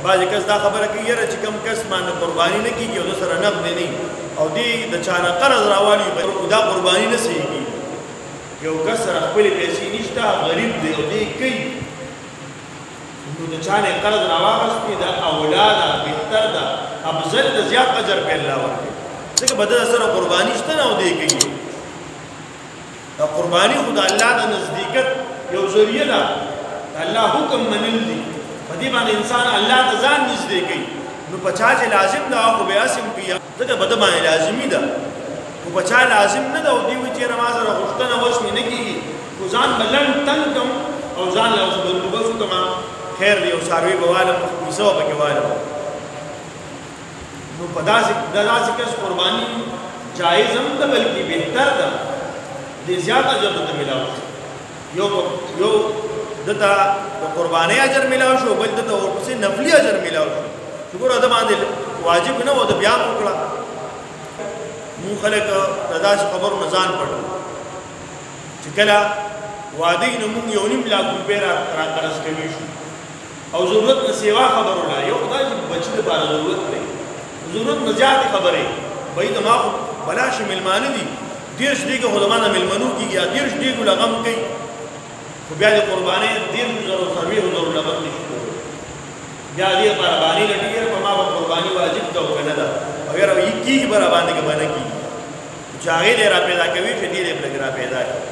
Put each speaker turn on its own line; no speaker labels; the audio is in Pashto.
بعضې کس دا خبره کوي یاره چې کوم کس باندې قرباني نه کېږي او د سره نقد نه او دې د چا نه قرض راوالي دا قرباني نه صحیح کېږي یو کس سره خپلې پیسې نشته غریب دی او دې کوي نو د چا نه قرض راواخیستې دا اولا ده بهتر ده افضل د زیات اجر په الله ورکوي ځکه به د سره قرباني شته نه او دې کوي دا قرباني خو د الله د نزدېکت یو ذریعه ده د الله حکم منل دي په دې باندې انسان الله ته ځان نږدې کوي نو په چا چې لازم ده خو بیا اسم کوي ځکه په ده باندې لازمي ده خو په چا لازم نه ده او دوی وایي چې یاره ما سره غوښتنه اوس مې نه کېږي خو ځان به لنډ تنګ کړم او ځان له اوس بندوبست وکړم خیر دی یو څاروي به والم پیسه به پکې والم نو په داسې کس قرباني جایز هم ده بلکې بهتر ده دې زیات اجر ته ملاو یو دته د قربانۍ اجر ملاو شو بل دته ورپسې نفلي اجر ملاو شو چې ګوره ده باندې واجب نه و د بیا وکړه مونږ خلک د داسې خبرو نه ځان پټو چې کله واده یې نو مونږ 1.5 لاکھ روپۍ را قرض کوي شو او ضرورت نه سیوا خبرو نه یو خدای چې بچي دپاره ضرورت دی ضرورت نه زیاتې خبرې بهی د ما خو بلا شي مېلمانه دي 30 دیګه خو د ما نه مېلمنو کېږي 30 دیګو له غم کوي خو بیا د قربانۍ 30,000 څلوېښتو زرو لګښت نشي کولی بیا دې لپاره باندې لټېږي په ما به قرباني واجب ده او که نه ده او یاره کېږي به راباندې که به نه کېږي چې هغې دې را پیدا کوي چې دې دې لږ را پیدا کړي